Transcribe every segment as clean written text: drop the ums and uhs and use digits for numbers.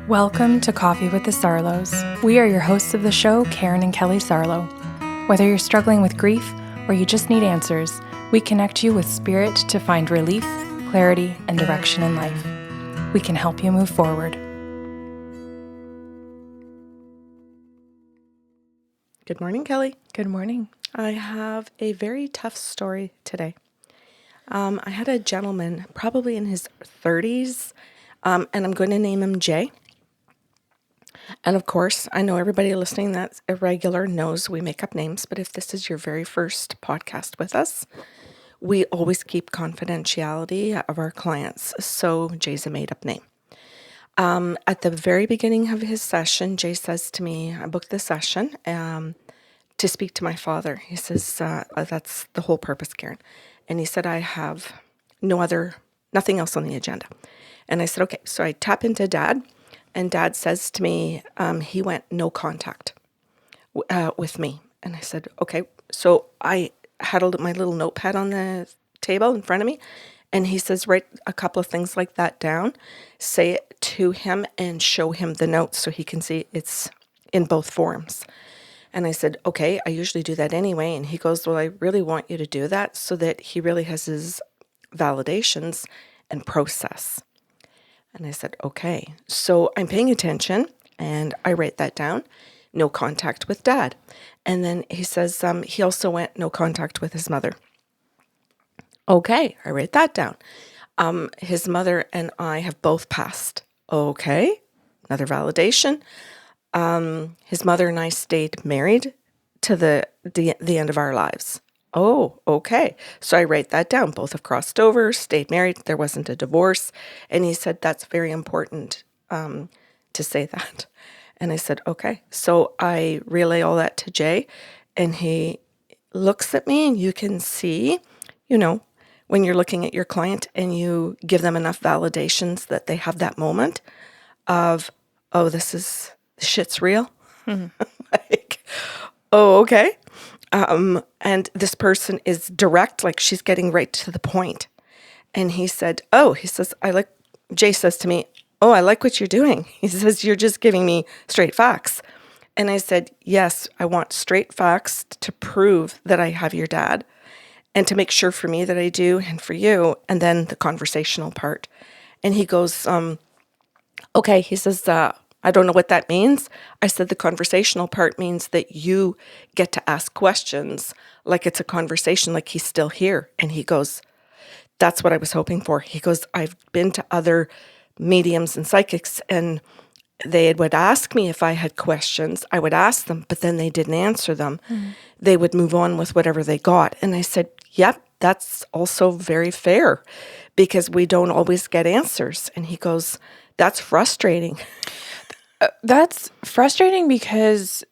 Welcome to Coffee with the Sarlos. We are your hosts of the show, Karen and Kelly Sarlo. Whether you're struggling with grief or you just need answers, we connect you with spirit to find relief, clarity, and direction in life. We can help you move forward. Good morning, Kelly. Good morning. I have a very tough story today. I had a gentleman, probably in his 30s, and I'm going to name him Jay. And of course, I know everybody listening that's irregular knows we make up names, but if this is your very first podcast with us, we always keep confidentiality of our clients. So Jay's a made-up name. At the very beginning of his session, Jay says to me, I booked the session to speak to my father. He says, that's the whole purpose, Karen. And he said, I have nothing else on the agenda. And I said, okay. So I tap into Dad, and Dad says to me, he went no contact with me. And I said, okay. So I had my little notepad on the table in front of me. And he says, write a couple of things like that down, say it to him, and show him the notes so he can see it's in both forms. And I said, okay, I usually do that anyway. And he goes, well, I really want you to do that so that he really has his validations and process. And I said, okay. So I'm paying attention and I write that down. No contact with Dad. And then he says, he also went no contact with his mother. Okay, I write that down. His mother and I have both passed. Okay, another validation. His mother and I stayed married to the end of our lives. Oh, okay. So I write that down. Both have crossed over, stayed married. There wasn't a divorce. And he said, that's very important to say that. And I said, okay. So I relay all that to Jay, and he looks at me, and you can see, when you're looking at your client and you give them enough validations that they have that moment of, oh, this shit's real. Mm-hmm. Like, oh, okay. And this person is direct, like she's getting right to the point. And he said, Jay says to me, oh, I like what you're doing. He says, you're just giving me straight facts. And I said, yes, I want straight facts to prove that I have your dad and to make sure for me that I do and for you. And then the conversational part. And he goes, okay, he says, I don't know what that means. I said the conversational part means that you get to ask questions like it's a conversation, like he's still here. And he goes, that's what I was hoping for. He goes, I've been to other mediums and psychics, and they would ask me if I had questions. I would ask them, but then they didn't answer them. Mm-hmm. They would move on with whatever they got. And I said, yep, that's also very fair because we don't always get answers. And he goes, that's frustrating. That's frustrating because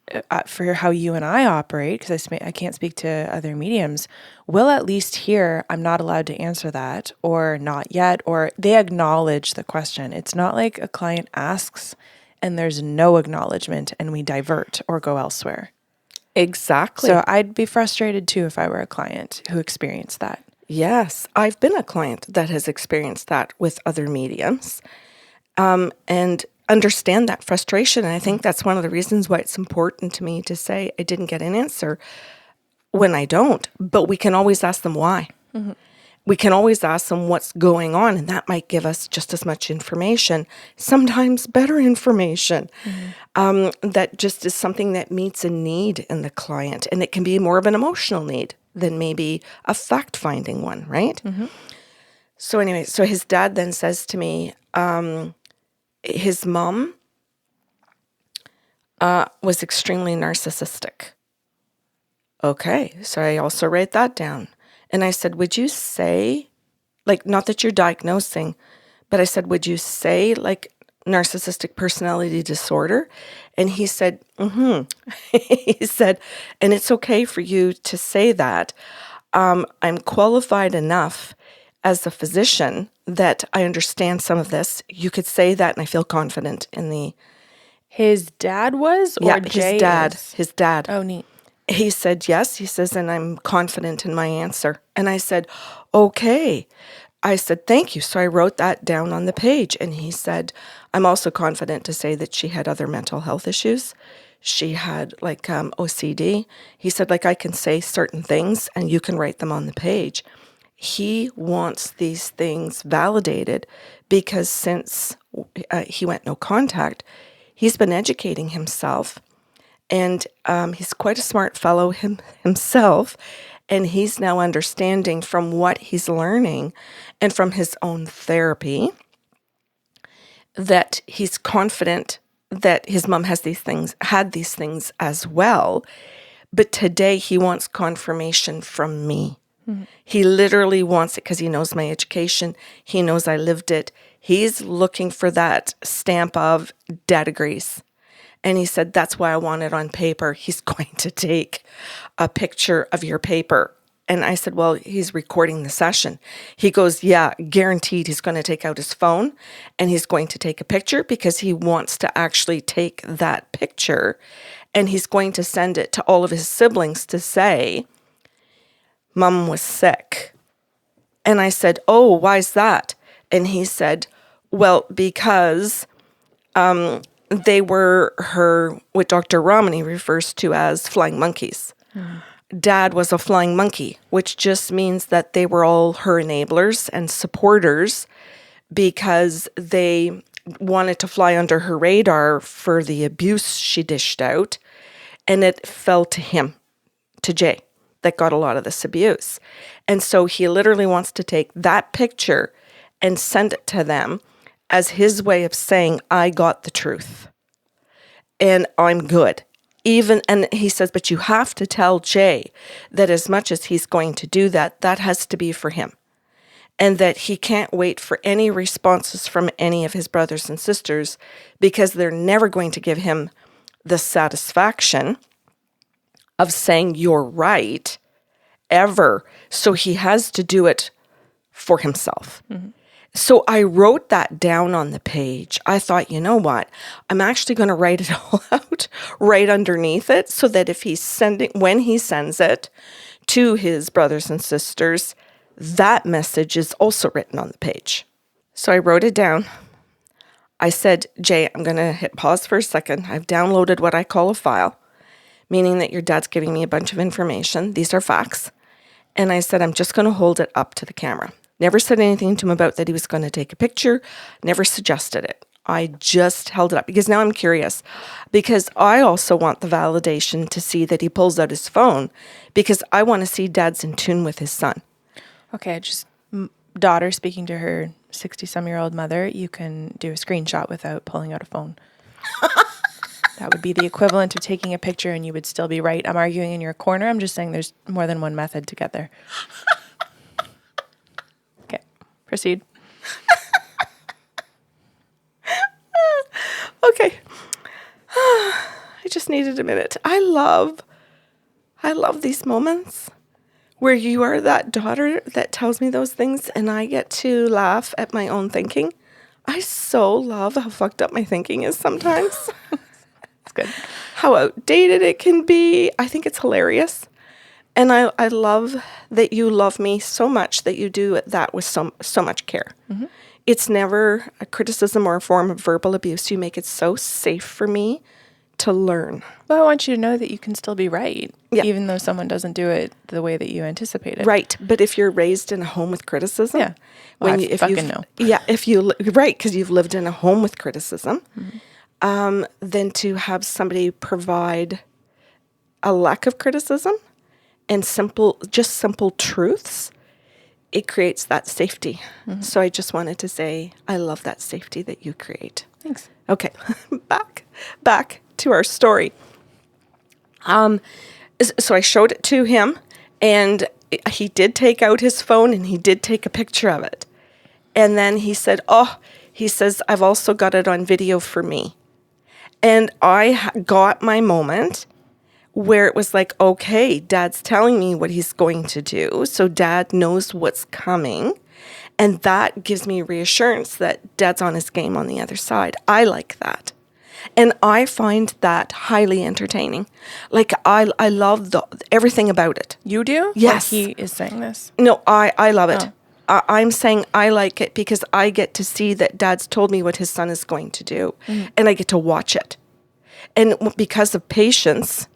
for how you and I operate, because I can't speak to other mediums, we'll at least hear, I'm not allowed to answer that, or not yet, or they acknowledge the question. It's not like a client asks and there's no acknowledgement and we divert or go elsewhere. Exactly. So I'd be frustrated too if I were a client who experienced that. Yes, I've been a client that has experienced that with other mediums. And understand that frustration. And I think that's one of the reasons why it's important to me to say I didn't get an answer when I don't. But we can always ask them why. Mm-hmm. We can always ask them what's going on, and that might give us just as much information, sometimes better information. Mm-hmm. That just is something that meets a need in the client. And it can be more of an emotional need than maybe a fact-finding one, right? Mm-hmm. So anyway, so his dad then says to me, his mom was extremely narcissistic. Okay, so I also write that down. And I said, would you say, like, not that you're diagnosing, but I said, would you say, like, narcissistic personality disorder? And he said, He said, and it's okay for you to say that. I'm qualified enough as a physician that I understand some of this. You could say that, and I feel confident in the... His dad was? Or yeah, Jay his dad. Is? His dad. Oh, neat. He said, yes. He says, and I'm confident in my answer. And I said, okay. I said, thank you. So I wrote that down on the page. And he said, I'm also confident to say that she had other mental health issues. She had like OCD. He said, like, I can say certain things and you can write them on the page. He wants these things validated because since he went no contact, he's been educating himself. And he's quite a smart fellow himself. And he's now understanding from what he's learning and from his own therapy that he's confident that his mom had these things as well. But today he wants confirmation from me. Mm-hmm. He literally wants it because he knows my education. He knows I lived it. He's looking for that stamp of dad agrees. And he said, that's why I want it on paper. He's going to take a picture of your paper. And I said, well, he's recording the session. He goes, yeah, guaranteed he's going to take out his phone and he's going to take a picture because he wants to actually take that picture and he's going to send it to all of his siblings to say, Mom was sick. And I said, oh, why's that? And he said, well, because they were what Dr. Romney refers to as flying monkeys. Mm. Dad was a flying monkey, which just means that they were all her enablers and supporters because they wanted to fly under her radar for the abuse she dished out. And it fell to him, to Jay, that got a lot of this abuse. And so he literally wants to take that picture and send it to them as his way of saying, I got the truth and I'm good. And he says, but you have to tell Jay that as much as he's going to do that, that has to be for him. And that he can't wait for any responses from any of his brothers and sisters because they're never going to give him the satisfaction of saying you're right ever. So he has to do it for himself. Mm-hmm. So I wrote that down on the page. I thought, you know what? I'm actually going to write it all out right underneath it so that when he sends it to his brothers and sisters, that message is also written on the page. So I wrote it down. I said, Jay, I'm going to hit pause for a second. I've downloaded what I call a file, meaning that your dad's giving me a bunch of information. These are facts. And I said, I'm just going to hold it up to the camera. Never said anything to him about that he was going to take a picture. Never suggested it. I just held it up because now I'm curious because I also want the validation to see that he pulls out his phone because I want to see dad's in tune with his son. Okay, just daughter speaking to her 60-some-year-old mother, you can do a screenshot without pulling out a phone. That would be the equivalent of taking a picture and you would still be right. I'm arguing in your corner. I'm just saying there's more than one method to get there. Okay, proceed. Okay. I just needed a minute. I love these moments where you are that daughter that tells me those things and I get to laugh at my own thinking. I so love how fucked up my thinking is sometimes. It's good. How outdated it can be. I think it's hilarious. And I love that you love me so much that you do that with so much care. Mm-hmm. It's never a criticism or a form of verbal abuse. You make it so safe for me to learn. Well, I want you to know that you can still be right, even though someone doesn't do it the way that you anticipated. Right, but if you're raised in a home with criticism, yeah, well, if you right, because you've lived in a home with criticism, mm-hmm. Then to have somebody provide a lack of criticism and simple truths, it creates that safety. Mm-hmm. So I just wanted to say I love that safety that you create. Thanks. Okay, back to our story. So I showed it to him, and he did take out his phone, and he did take a picture of it. And then he said, I've also got it on video for me. And I got my moment where it was like, okay, Dad's telling me what he's going to do, so Dad knows what's coming. And that gives me reassurance that Dad's on his game on the other side. I like that. And I find that highly entertaining. Like, I love everything about it. You do? Yes. Like he is saying this? No, I love it. I'm saying I like it because I get to see that Dad's told me what his son is going to do, and I get to watch it. And because of patience,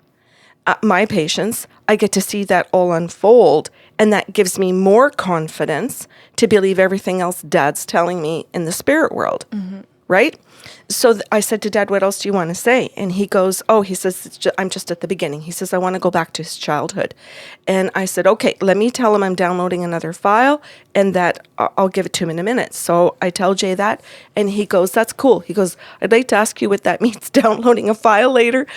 my patience, I get to see that all unfold, and that gives me more confidence to believe everything else Dad's telling me in the spirit world, right? So I said to Dad, what else do you want to say? And he goes, he says, I'm just at the beginning. He says, I want to go back to his childhood. And I said, okay, let me tell him I'm downloading another file and that I'll give it to him in a minute. So I tell Jay that, and he goes, that's cool. He goes, I'd like to ask you what that means, downloading a file later.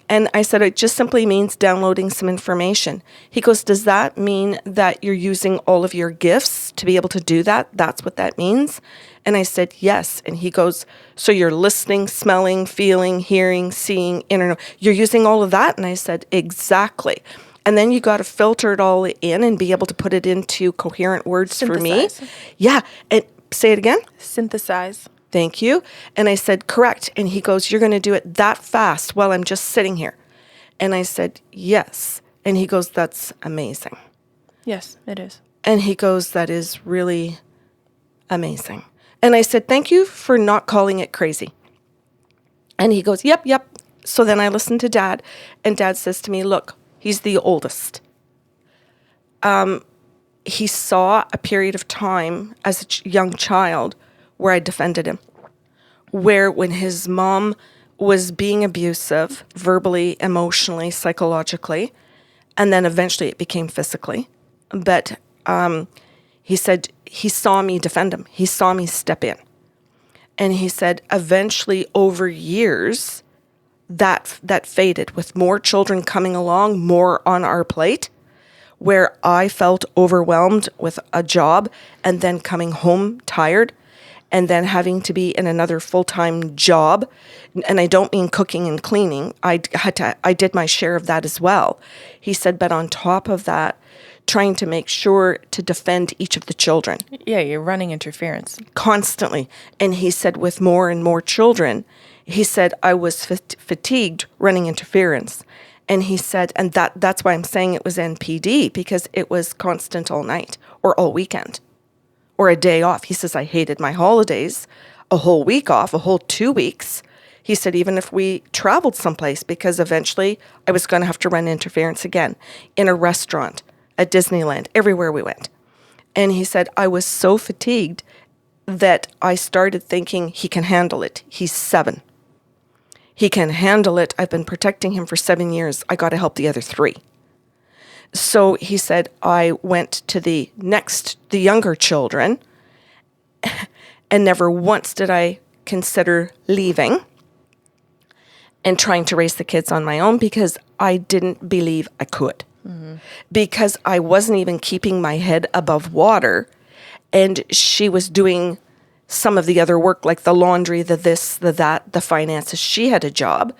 And I said, it just simply means downloading some information. He goes, does that mean that you're using all of your gifts to be able to do that? That's what that means? And I said, yes. And he goes, so you're listening, smelling, feeling, hearing, seeing, you're using all of that? And I said, exactly. And then you got to filter it all in and be able to put it into coherent words for me. Yeah. And say it again. Synthesize. Thank you. And I said, correct. And he goes, you're going to do it that fast while I'm just sitting here. And I said, yes. And he goes, that's amazing. Yes, it is. And he goes, that is really amazing. And I said, thank you for not calling it crazy. And he goes, yep. So then I listened to Dad, and Dad says to me, look, he's the oldest. He saw a period of time as a young child where I defended him, where when his mom was being abusive, verbally, emotionally, psychologically, and then eventually it became physically. But he said he saw me defend him. He saw me step in. And he said eventually over years, that faded with more children coming along, more on our plate, where I felt overwhelmed with a job and then coming home tired and then having to be in another full-time job. And I don't mean cooking and cleaning. I did my share of that as well. He said, but on top of that, trying to make sure to defend each of the children. Yeah, you're running interference. Constantly. And he said with more and more children, he said, I was fatigued running interference. And he said, and that's why I'm saying it was NPD, because it was constant all night or all weekend or a day off. He says, I hated my holidays, a whole week off, a whole 2 weeks. He said, even if we traveled someplace, because eventually I was going to have to run interference again in a restaurant, at Disneyland, everywhere we went. And he said, I was so fatigued that I started thinking he can handle it. He's 7. He can handle it. I've been protecting him for 7 years. I got to help the other 3. So he said, I went to the younger children, and never once did I consider leaving and trying to raise the kids on my own because I didn't believe I could. Because I wasn't even keeping my head above water, and she was doing some of the other work, like the laundry, the this, the that, the finances. She had a job,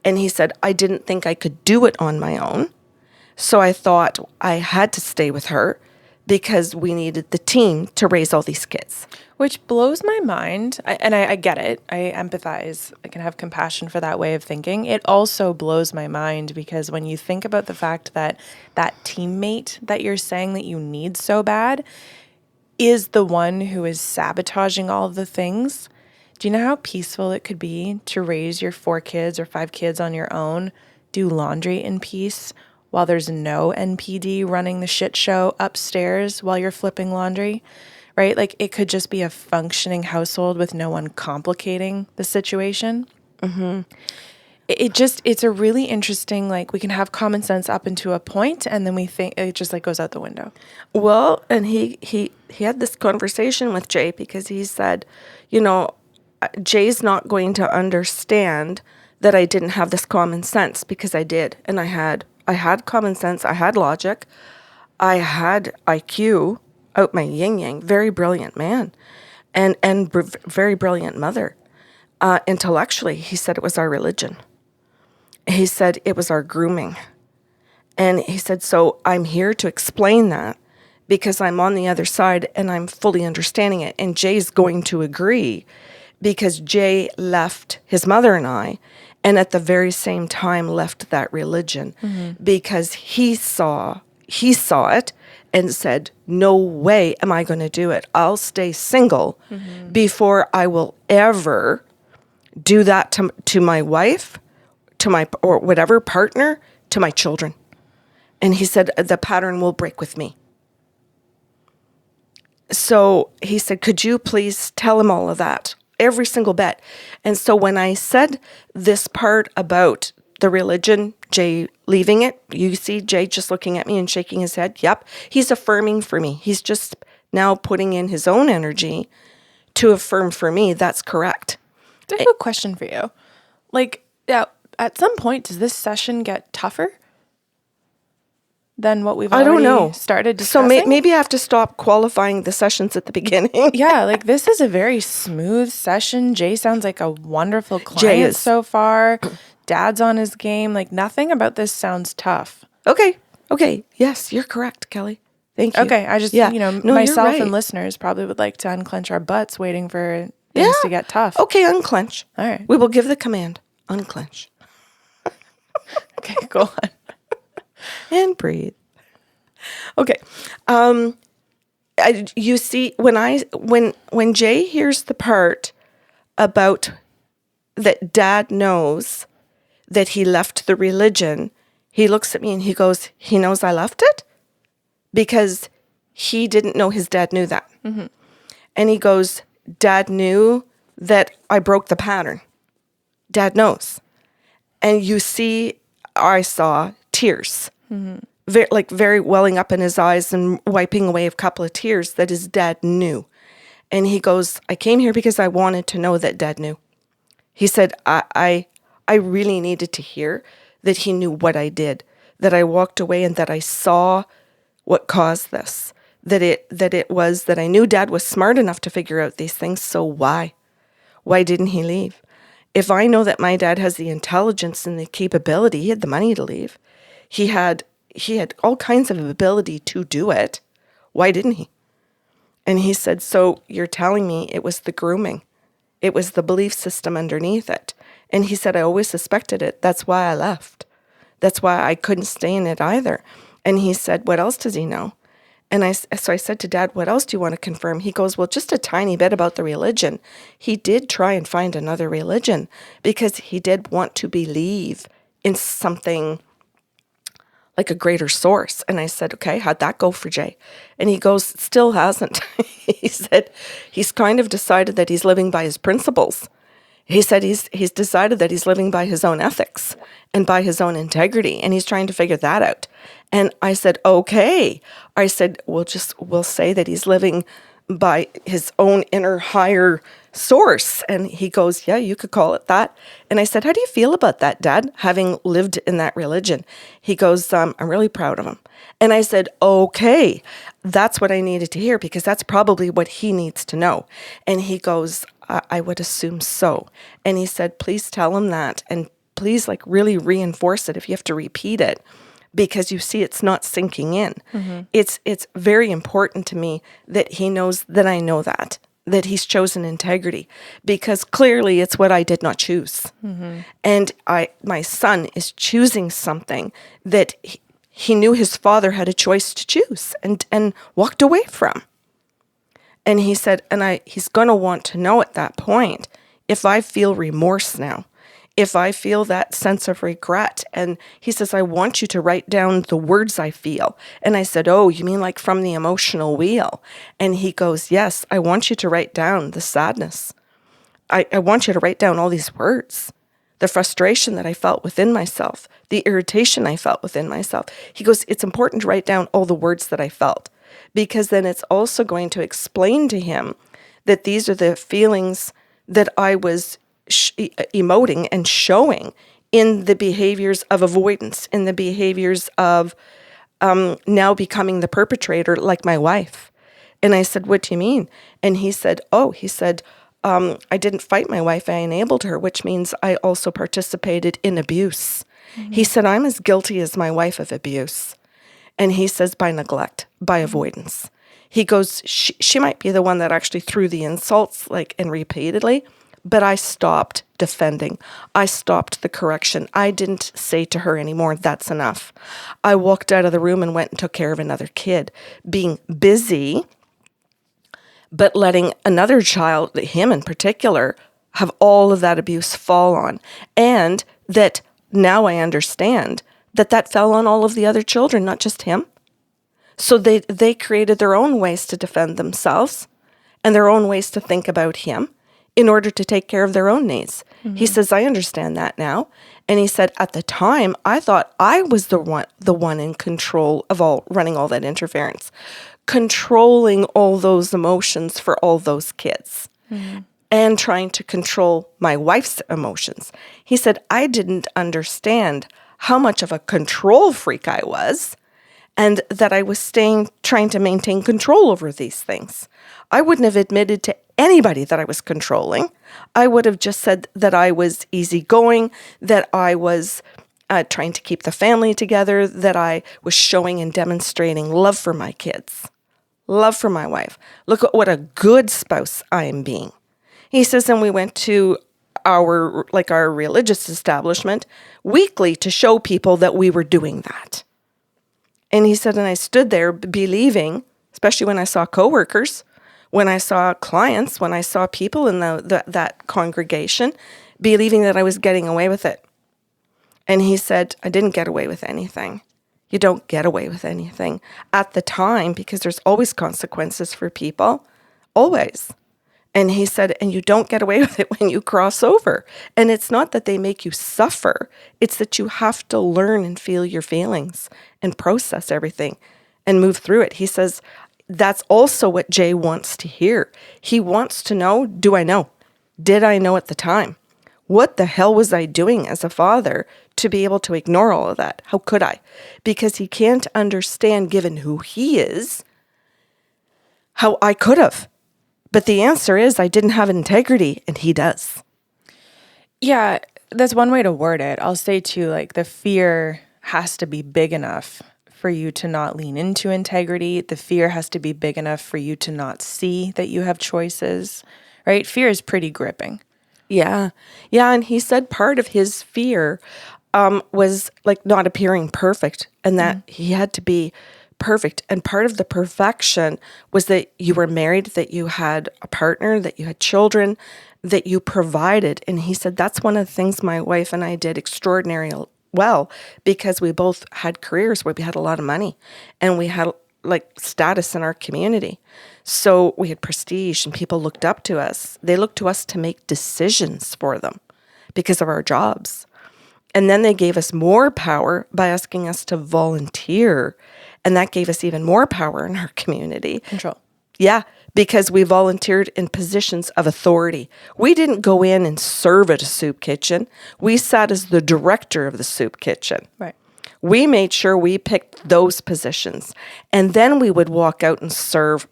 and he said, I didn't think I could do it on my own. So I thought I had to stay with her because we needed the team to raise all these kids. Which blows my mind. I get it. I empathize. I can have compassion for that way of thinking. It also blows my mind because when you think about the fact that that teammate that you're saying that you need so bad is the one who is sabotaging all of the things, do you know how peaceful it could be to raise your 4 kids or 5 kids on your own, do laundry in peace while there's no NPD running the shit show upstairs while you're flipping laundry? Right? Like it could just be a functioning household with no one complicating the situation. Mm-hmm. It's a really interesting, like we can have common sense up into a point and then we think it just like goes out the window. Well, and he had this conversation with Jay because he said, Jay's not going to understand that I didn't have this common sense because I did. And I had common sense. I had logic. I had IQ. Out my yin-yang, very brilliant man, and very brilliant mother. Intellectually, he said it was our religion. He said it was our grooming. And he said, so I'm here to explain that because I'm on the other side and I'm fully understanding it. And Jay's going to agree because Jay left his mother and I, and at the very same time left that religion because he saw it. and said, no way am I going to do it. I'll stay single before I will ever do that to my wife, to my, or whatever partner, to my children. And he said, the pattern will break with me. So he said, could you please tell him all of that? Every single bit. And so when I said this part about the religion, Jay leaving it, you see Jay just looking at me and shaking his head. Yep. He's affirming for me. He's just now putting in his own energy to affirm for me that's correct. I have a question for you. Like, yeah, at some point, does this session get tougher than what we've I don't know. started discussing? So maybe I have to stop qualifying the sessions at the beginning. Yeah, like this is a very smooth session. Jay sounds like a wonderful client Jay is. so far. Dad's on his game. Like nothing about this sounds tough. Okay. Yes, you're correct, Kelly. Thank you. Okay, I just, No, myself you're right. and listeners probably would like to unclench our butts waiting for things to get tough. Okay, unclench. All right. We will give the command. Unclench. Okay, go on. And breathe. Okay. You see, when Jay hears the part about that Dad knows that he left the religion, he looks at me and he goes, he knows I left it? Because he didn't know his dad knew that. Mm-hmm. And he goes, Dad knew that I broke the pattern. Dad knows. And you see, I saw tears. Mm-hmm. Very welling up in his eyes and wiping away a couple of tears that his dad knew. And he goes, I came here because I wanted to know that Dad knew. He said, I really needed to hear that he knew what I did, that I walked away and that I saw what caused this, that it was that I knew Dad was smart enough to figure out these things. So why? Why didn't he leave? If I know that my dad has the intelligence and the capability, he had the money to leave. He had all kinds of ability to do it. Why didn't he? And he said, so you're telling me it was the grooming. It was the belief system underneath it. And he said, I always suspected it. That's why I left. That's why I couldn't stay in it either. And he said, what else does he know? And so I said to Dad, what else do you want to confirm? He goes, well, just a tiny bit about the religion. He did try and find another religion because he did want to believe in something like a greater source. And I said, okay, how'd that go for Jay? And he goes, still hasn't. He said, he's kind of decided that he's living by his principles. He said he's decided that he's living by his own ethics and by his own integrity, and he's trying to figure that out. And I said, okay. I said, we'll say that he's living by his own inner higher source. And he goes, yeah, you could call it that. And I said, how do you feel about that, Dad, having lived in that religion? He goes, I'm really proud of him. And I said, okay, that's what I needed to hear because that's probably what he needs to know. And he goes, I would assume so. And he said, please tell him that. And please really reinforce it if you have to repeat it. Because you see, it's not sinking in. Mm-hmm. It's very important to me that he knows that I know that he's chosen integrity, because clearly it's what I did not choose. Mm-hmm. And my son is choosing something that he knew his father had a choice to choose and walked away from. And he said, he's going to want to know at that point if I feel remorse now, if I feel that sense of regret. And he says, I want you to write down the words I feel. And I said, oh, you mean like from the emotional wheel? And he goes, yes, I want you to write down the sadness. I want you to write down all these words, the frustration that I felt within myself, the irritation I felt within myself. He goes, it's important to write down all the words that I felt, because then it's also going to explain to him that these are the feelings that I was emoting and showing in the behaviors of avoidance, in the behaviors of now becoming the perpetrator like my wife. And I said, what do you mean? And he said, I didn't fight my wife, I enabled her, which means I also participated in abuse. Mm-hmm. He said, I'm as guilty as my wife of abuse. And he says, by neglect, by avoidance. He goes, she might be the one that actually threw the insults and repeatedly. But I stopped defending. I stopped the correction. I didn't say to her anymore, that's enough. I walked out of the room and went and took care of another kid, being busy, but letting another child, him in particular, have all of that abuse fall on. And that now I understand that that fell on all of the other children, not just him. So they created their own ways to defend themselves and their own ways to think about him in order to take care of their own needs. He says, I understand that now. And he said, at the time, I thought I was the one in control of all, running all that interference, controlling all those emotions for all those kids and trying to control my wife's emotions. He said, I didn't understand how much of a control freak I was, and that I was trying to maintain control over these things. I wouldn't have admitted to anybody that I was controlling. I would have just said that I was easygoing, that I was trying to keep the family together, that I was showing and demonstrating love for my kids, love for my wife. Look at what a good spouse I am being. He says, and we went to our religious establishment weekly to show people that we were doing that. And he said, and I stood there believing, especially when I saw coworkers, when I saw clients, when I saw people in that congregation, believing that I was getting away with it. And he said, I didn't get away with anything. You don't get away with anything at the time, because there's always consequences for people, always. And he said, and you don't get away with it when you cross over. And it's not that they make you suffer. It's that you have to learn and feel your feelings and process everything and move through it. He says, that's also what Jay wants to hear. He wants to know, do I know? Did I know at the time? What the hell was I doing as a father to be able to ignore all of that? How could I? Because he can't understand, given who he is, how I could have. But the answer is I didn't have integrity, and he does. Yeah, that's one way to word it. I'll say too, like, the fear has to be big enough for you to not lean into integrity. The fear has to be big enough for you to not see that you have choices, right? Fear is pretty gripping. Yeah. Yeah. And he said part of his fear was like not appearing perfect, and that he had to be perfect. And part of the perfection was that you were married, that you had a partner, that you had children, that you provided. And he said that's one of the things my wife and I did extraordinarily well, because we both had careers where we had a lot of money and we had like status in our community. So we had prestige and people looked up to us. They looked to us to make decisions for them because of our jobs. And then they gave us more power by asking us to volunteer. And that gave us even more power in our community. Control. Yeah, because we volunteered in positions of authority. We didn't go in and serve at a soup kitchen. We sat as the director of the soup kitchen. Right. We made sure we picked those positions. And then we would walk out and serve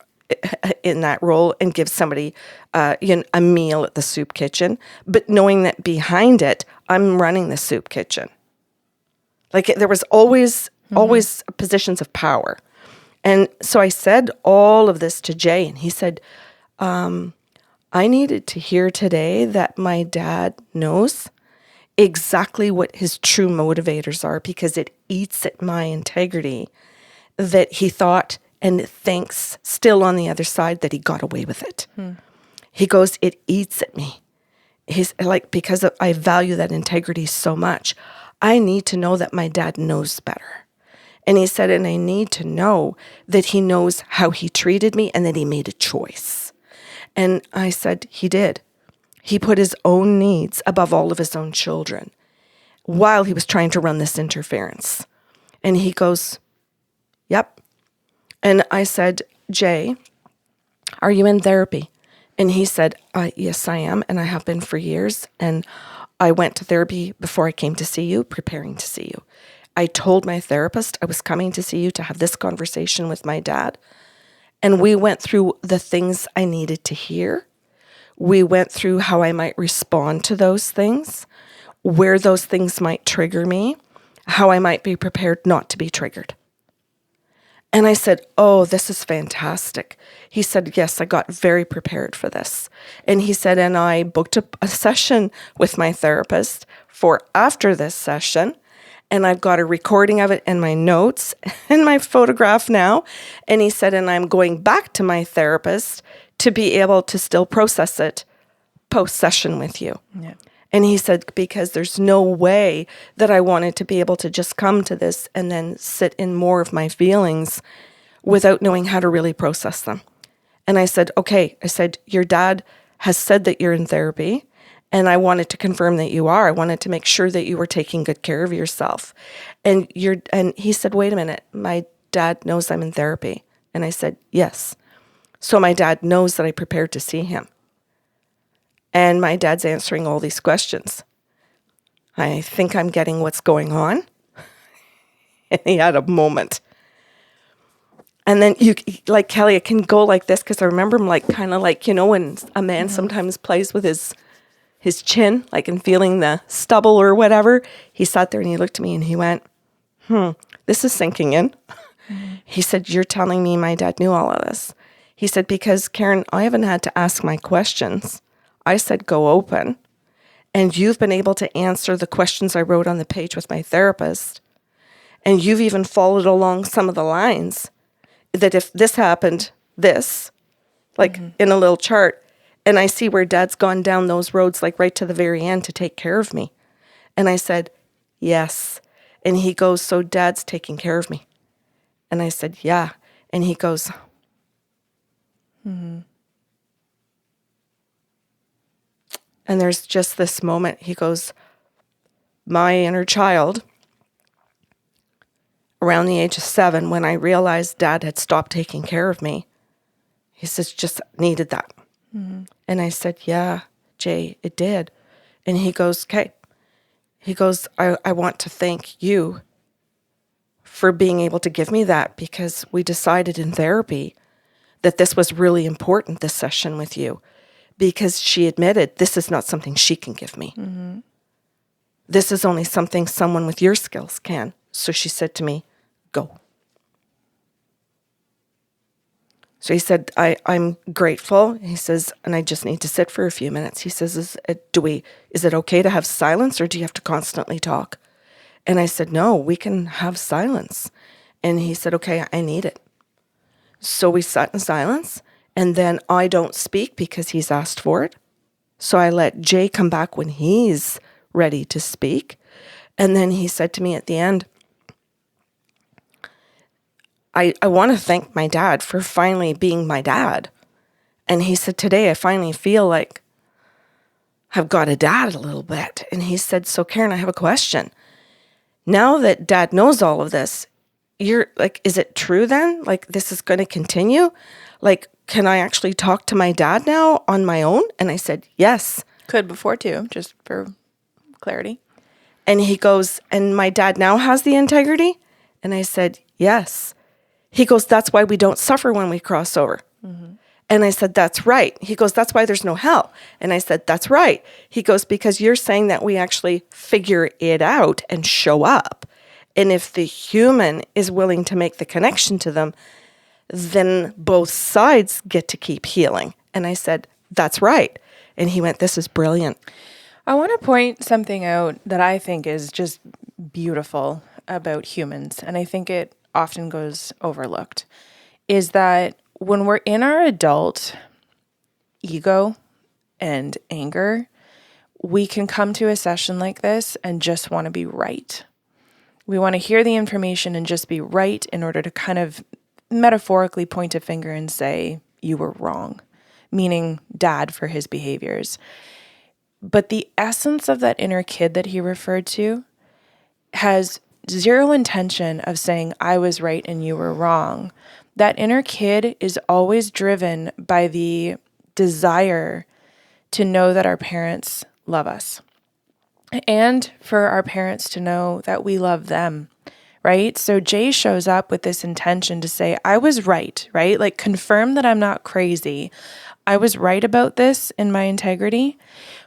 in that role and give somebody a meal at the soup kitchen, but knowing that behind it, I'm running the soup kitchen. Like there was always positions of power. And so I said all of this to Jay, and he said, I needed to hear today that my dad knows exactly what his true motivators are, because it eats at my integrity that he thought and thinks still on the other side that he got away with it. He goes, it eats at me. He's like, because I value that integrity so much, I need to know that my dad knows better. And he said, and I need to know that he knows how he treated me and that he made a choice. And I said, he did. He put his own needs above all of his own children while he was trying to run this interference. And he goes, yep. And I said, Jay, are you in therapy? And he said, yes, I am. And I have been for years. And I went to therapy before I came to see you, preparing to see you. I told my therapist I was coming to see you to have this conversation with my dad. And we went through the things I needed to hear. We went through how I might respond to those things, where those things might trigger me, how I might be prepared not to be triggered. And I said, oh, this is fantastic. He said, yes, I got very prepared for this. And he said, and I booked a session with my therapist for after this session. And I've got a recording of it and my notes and my photograph now. And he said, and I'm going back to my therapist to be able to still process it post session with you. Yeah. And he said, because there's no way that I wanted to be able to just come to this and then sit in more of my feelings without knowing how to really process them. And I said, okay, I said, your dad has said that you're in therapy, and I wanted to confirm that you are. I wanted to make sure that you were taking good care of yourself. And he said, wait a minute, my dad knows I'm in therapy. And I said, yes. So my dad knows that I prepared to see him. And my dad's answering all these questions. I think I'm getting what's going on. And he had a moment. And then you, like Kelly, it can go like this, because I remember him like kind of like, when a man sometimes plays with his chin, like in feeling the stubble or whatever. He sat there and he looked at me and he went, this is sinking in. He said, you're telling me my dad knew all of this. He said, because Karen, I haven't had to ask my questions. I said, go open. And you've been able to answer the questions I wrote on the page with my therapist. And you've even followed along some of the lines that if this happened, this, like in a little chart, and I see where dad's gone down those roads, like right to the very end to take care of me. And I said, yes. And he goes, so dad's taking care of me. And I said, yeah. And he goes, and there's just this moment. He goes, my inner child, around the age of 7, when I realized dad had stopped taking care of me, he says, just needed that. And I said, yeah, Jay, it did. And he goes, okay. He goes, I want to thank you for being able to give me that, because we decided in therapy that this was really important, this session with you, because she admitted this is not something she can give me. This is only something someone with your skills can. So she said to me, go. So he said, I'm grateful. He says, and I just need to sit for a few minutes. He says, is it okay to have silence, or do you have to constantly talk? And I said, no, we can have silence. And he said, okay, I need it. So we sat in silence, and then I don't speak because he's asked for it. So I let Jay come back when he's ready to speak. And then he said to me at the end, I want to thank my dad for finally being my dad. And he said, today I finally feel like I've got a dad a little bit. And he said, so Karen, I have a question. Now that dad knows all of this, you're like, is it true then? Like, this is going to continue? Like, can I actually talk to my dad now on my own? And I said, yes. Could before too, just for clarity. And he goes, and my dad now has the integrity? And I said, yes. He goes, that's why we don't suffer when we cross over. And I said, that's right. He goes, that's why there's no hell. And I said, that's right. He goes, because you're saying that we actually figure it out and show up. And if the human is willing to make the connection to them, then both sides get to keep healing. And I said, that's right. And he went, this is brilliant. I want to point something out that I think is just beautiful about humans, and I think it often goes overlooked, is that when we're in our adult ego and anger, we can come to a session like this and just want to be right. We want to hear the information and just be right in order to kind of metaphorically point a finger and say, you were wrong, meaning dad for his behaviors. But the essence of that inner kid that he referred to has zero intention of saying, I was right and you were wrong. That inner kid is always driven by the desire to know that our parents love us and for our parents to know that we love them, right? So Jay shows up with this intention to say, I was right? Like confirm that I'm not crazy. I was right about this in my integrity,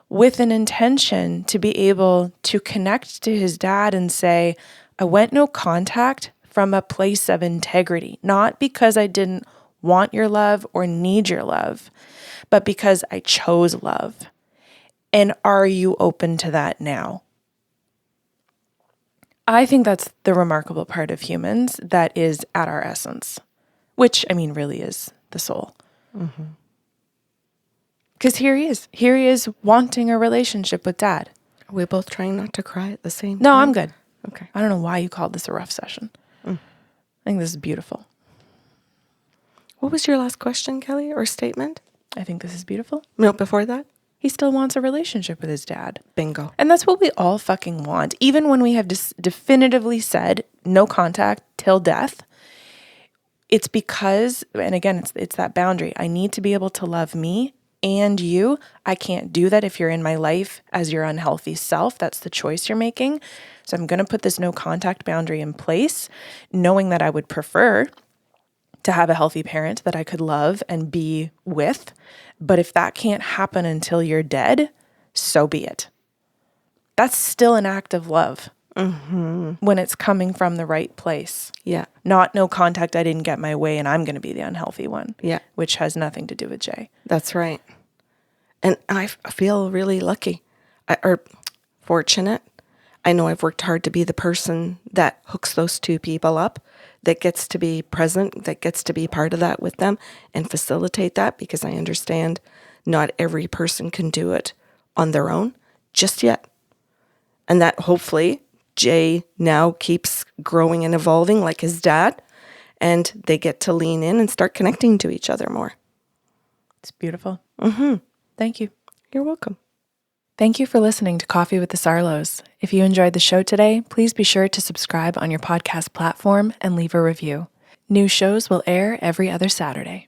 with an intention to be able to connect to his dad and say, I went no contact from a place of integrity, not because I didn't want your love or need your love, but because I chose love. And are you open to that now? I think that's the remarkable part of humans that is at our essence, which, I mean, really is the soul. Because here he is. Here he is wanting a relationship with Dad. Are we both trying not to cry at the same time? No, I'm good. Okay. I don't know why you called this a rough session. I think this is beautiful. What was your last question, Kelly, or statement? I think this is beautiful. No, before that? He still wants a relationship with his dad. Bingo. And that's what we all fucking want. Even when we have definitively said no contact till death, it's because, and again, it's that boundary. I need to be able to love me and you. I can't do that if you're in my life as your unhealthy self. That's the choice you're making. So I'm going to put this no contact boundary in place, knowing that I would prefer to have a healthy parent that I could love and be with. But if that can't happen until you're dead, so be it. That's still an act of love when it's coming from the right place. Yeah. Not no contact, I didn't get my way and I'm going to be the unhealthy one. Yeah. Which has nothing to do with Jay. That's right. And I feel really lucky or fortunate. I know I've worked hard to be the person that hooks those two people up, that gets to be present, that gets to be part of that with them and facilitate that, because I understand not every person can do it on their own just yet. And that hopefully Jay now keeps growing and evolving like his dad, and they get to lean in and start connecting to each other more. It's beautiful. Thank you. You're welcome. Thank you for listening to Coffee with the Sarlos. If you enjoyed the show today, please be sure to subscribe on your podcast platform and leave a review. New shows will air every other Saturday.